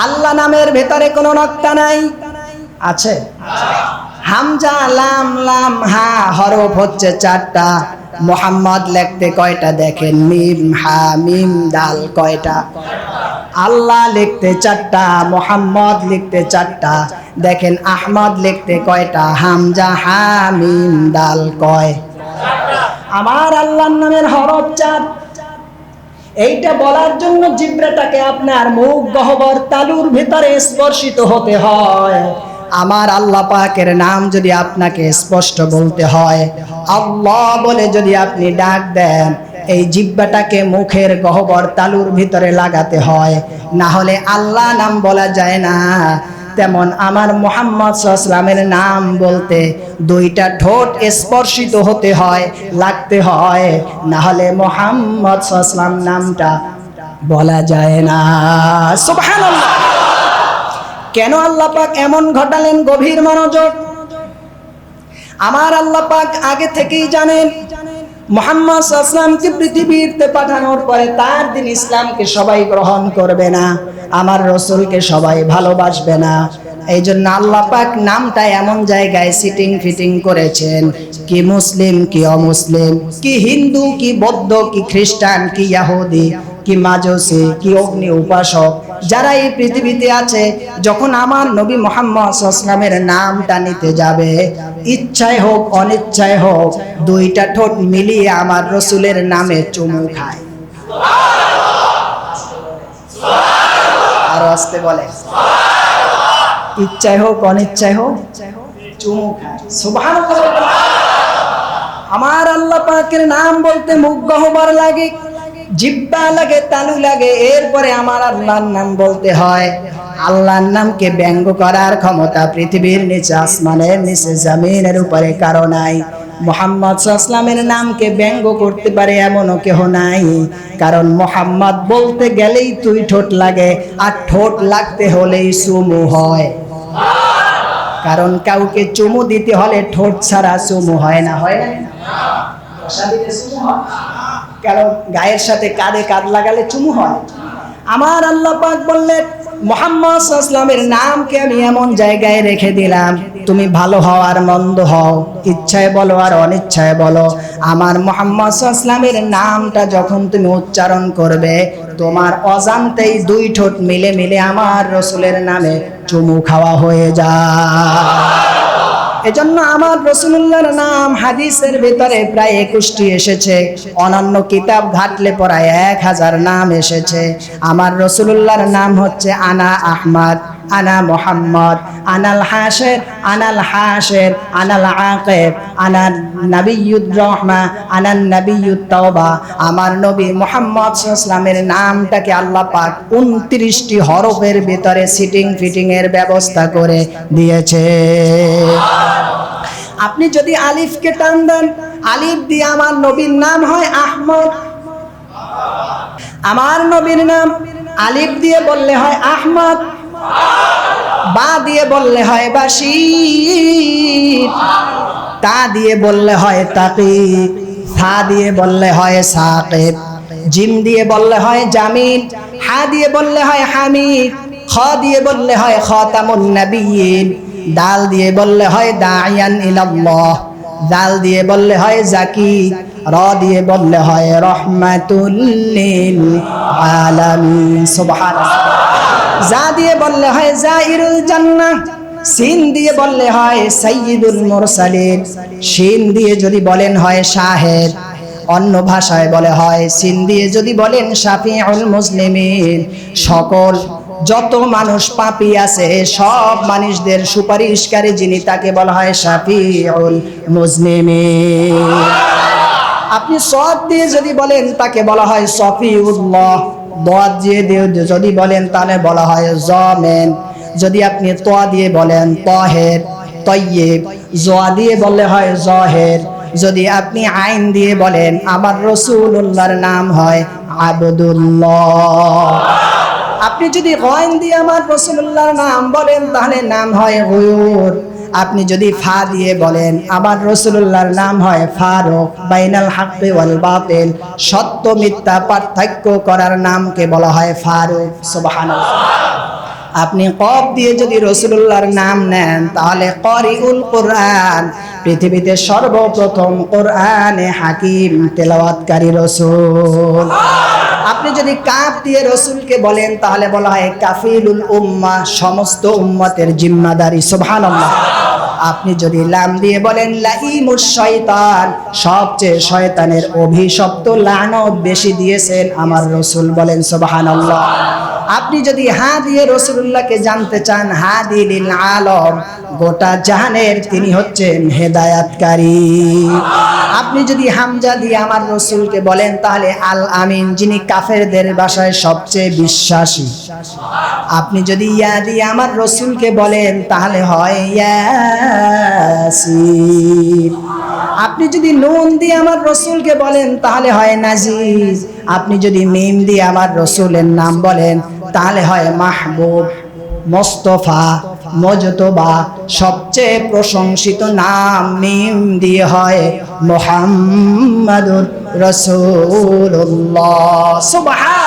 আল্লাহ নামের ভেতরে কোনো নক্তা নাই, আছে? হামজা লাম লাম হা হরফ হচ্ছে 4টা। মোহাম্মদ লিখতে কয়টা দেখেন? মিম হা মিম দাল কয়টা? আল্লাহ লিখতে 4টা, মোহাম্মদ লিখতে 4টা। দেখেন আহমদ লিখতে কয়টা? হামজা হা মিম দাল কয়? আমার আল্লাহর নামের হরফ 4। এইটা বলার জন্য জিহ্বাটাকে আপনার মুখ গহ্বর তালুর ভিতরে স্পর্শিত হতে হয়। আমার আল্লাহ পাকের নাম যদি আপনাকে স্পষ্ট বলতে হয়, আল্লাহ বলে যদি আপনি ডাক দেন, এই জিহ্বাটাকে মুখের গহ্বর তালুর ভিতরে লাগাতে হয়, না হলে আল্লাহ নাম বলা যায় না। তেমন আমার মুহাম্মদ সাল্লাল্লাহু আলাইহি ওয়াসাল্লামের নাম বলতে 2টা ঠোঁট স্পর্শিত হতে হয়, লাগতে হয়, না হলে মুহাম্মদ সাল্লাল্লাহু আলাইহি ওয়াসাল্লাম নামটা বলা যায় না। সুবহানাল্লাহ। কেন আল্লাহ পাক এমন ঘটালেন? গভীর মনোযোগ। আমার আল্লাহ পাক আগে থেকেই জানেন মুহাম্মদ সাল্লাল্লাহু আলাইহি ওয়াসাল্লামকে পৃথিবীতে পাঠানোর পরে তার দিন ইসলামকে সবাই গ্রহণ করবে না, আমার রাসূলকে সবাই ভালোবাসবে না। এই জন্য আল্লাহ পাক নামটা এমন জায়গায় সিটিং ফিটিং করেছেন, কি মুসলিম কি অমুসলিম, কি হিন্দু কি বৌদ্ধ কি খ্রিস্টান কি ইহুদি কি মাজুসি কি অগ্নি উপাসক, যারা এই পৃথিবীতে আছে, যখন আমার নবী মুহাম্মদ সাল্লাল্লাহু আলাইহি ওয়াসাল্লামের নামটা নিতে যাবে, ইচ্ছায় হোক অনিচ্ছায় হোক 2টা ঠোঁট মিলিয়ে আমার রাসূলের নামে চুমু খায়। আর আসতে বলে ইচ্ছায় হোক অনিচ্ছায় হোক চুমু খায়। সুবহানাল্লাহ। আমার আল্লাহ পাকের নাম বলতে মুখ গহ্বর লাগে, জিহ্বা লাগে, তালু লাগে, এরপরে আমার আল্লাহর নাম বলতে হয়। আল্লাহর নামকে ব্যঙ্গ করার ক্ষমতা পৃথিবীর নিচে, আসমানের নিচে, জমিনের উপরে কারো নাই। মুহাম্মদ সাল্লাল্লাহু আলাইহি ওয়াসাল্লামের নামকে ব্যঙ্গ করতে পারে এমনও কেউ নাই, কারণ মুহাম্মদ বলতে গেলেই 2 ঠোঁট লাগে, আর ঠোঁট লাগতে হলেই চুমু হয়। কারণ কাউকে চুমু দিতে হলে ঠোঁট ছাড়া চুমু হয় না, হয় না? কারণ গায়ের সাথে কাঁধে কাঁধ লাগালে চুমু হয়। আমার আল্লাহ পাক বললেন মুহাম্মদ সাল্লাল্লাহু আলাইহি ওয়াসাল্লামের নামকে আমি এমন জায়গায় রেখে দিলাম, তুমি ভালো হও আর মন্দ হও, ইচ্ছায় বলো আর অনিচ্ছায় বলো, আমার মুহাম্মদ সাল্লাল্লাহু আলাইহি ওয়াসাল্লামের নামটা যখন তুমি উচ্চারণ করবে, তোমার অজান্তেই 2 ঠোঁট মিলে মিলে আমার রাসূলের নামে চুমু খাওয়া হয়ে যায়। এজন্য আমার রাসূলুল্লাহর নাম হাদিসের ভিতরে প্রায় 21টি এসেছে, অন্যান্য কিতাব ঘাটলে প্রায় 1000 নাম এসেছে। আমার রাসূলুল্লাহর নাম হচ্ছে আনা আহমদ, আনা মুহাম্মদ, আনাল হাশির, আনাল হাশির, আনাল আকিব, আনা নবিয়্যুর রাহমা, আনান নবিয়্যুত তাওবা। আমার নবী মুহাম্মদ সাল্লাল্লাহু আলাইহি ওয়াসাল্লামের নামটাকে আল্লাহ পাক 29টি হরফের ভিতরে সিটিং ফিটিং এর ব্যবস্থা করে দিয়েছে। আপনি যদি আলিফকে টান দেন, আলিফ দিয়ে আমার নবীর নাম হয় আহমদ। আমার নবীর নাম আলিফ দিয়ে বললে হয় আহমদ, বা দিয়ে বললে হয় বাশীর, তা দিয়ে বললে হয় তাকি, থা দিয়ে বললে হয় সাকিব, জিম দিয়ে বললে হয় জামিল, হা দিয়ে বললে হয় হামিদ, খ দিয়ে বললে হয় খাতামুন নবিয়্যিন, দাল দিয়ে বললে হয় দাইয়ান ইলাল্লাহ, দাল দিয়ে বললে হয় জাকি, র দিয়ে বললে হয় রহমাতুল লিল আলামিন। সুবহানাল্লাহ। জা দিয়ে বললে হয় জাইরুল জান্নাহ, সিন দিয়ে বললে হয় সাইয়্যিদুল মুরসালিন, শিন দিয়ে যদি বলেন হয় শাহেদ, অন্য ভাষায় বলে হয় সিন দিয়ে যদি বলেন শাফিউল মুসলিমিন। সকল যত মানুষ পাপী আছে সব মানুষদের সুপারিশকারী যিনি, তাকে বলা হয় শাফিউল মুসলিমিন। আপনি সদ দিয়ে যদি বলেন তাকে বলা হয় সফিউল্লাহ, দোয়া দিয়ে যদি বলেন তাহলে বলা হয় জামিন, যদি আপনি তোয়া দিয়ে বলেন তাহের তয়্যিব, জোয়া দিয়ে বললে হয় জাহের, যদি আপনি আইন দিয়ে বলেন আমার রাসূলুল্লাহর নাম হয় আবদুল্লাহ। আপনি যদি গয়ন দিয়ে আমার রাসূলুল্লাহর নাম বলেন তাহলে নাম হয় গুয়ুর। আপনি যদি ফা দিয়ে বলেন আমার রাসূলুল্লাহর নাম হয় ফারুক, বাইনাল হাক্কি ওয়াল বাতিল, সত্য মিথ্যা পার্থক্য করার নামকে বলা হয় ফারুক। সুবহানাল্লাহ। আপনি কফ দিয়ে যদি রাসূলুল্লাহর নাম নেন তাহলে করিউল কোরআন, পৃথিবীতে সর্বপ্রথম কোরআনে হাকিম তেলাওয়াতকারী রাসূল। আপনি যদি কাফ দিয়ে রাসূলকে বলেন তাহলে বলা হয় কাফিলুল উম্মাহ, সমস্ত উম্মতের জিম্মাদারি। সুবহানাল্লাহ। আপনি যদি লাম দিয়ে বলেন লাইমুশ শয়তান, সবচেয়ে শয়তানের অভিশপ্ত লানত বেশি দিয়েছেন আমার রাসূল, বলেন সুবহানাল্লাহ। আপনি যদি হা দিয়ে রাসূলুল্লাহকে জানতে চান, হাদি লিল আলম, গোটা জাহানের তিনি হচ্ছেন হেদায়াতকারী। আপনি যদি হামজা দিয়ে আমার রাসূলকে বলেন তাহলে আল আমিন, যিনি কাফেরদের ভাষায় সবচেয়ে বিশ্বাসী। আপনি যদি ইয়া দিয়ে আমার রাসূলকে বলেন তাহলে হয় ইয়াসিন। আপনি যদি নুন দিয়ে আমার রাসূলকে বলেন তাহলে হয় নাজিজ। আপনি যদি মিম দিয়ে আমার রাসূলের নাম বলেন তাহলে হয় মাহবুব, মোস্তফা, মজতবা। সবচেয়ে প্রশংসিত নাম মিম দিয়ে হয় মুহাম্মাদুর রাসূলুল্লাহ। সুবহান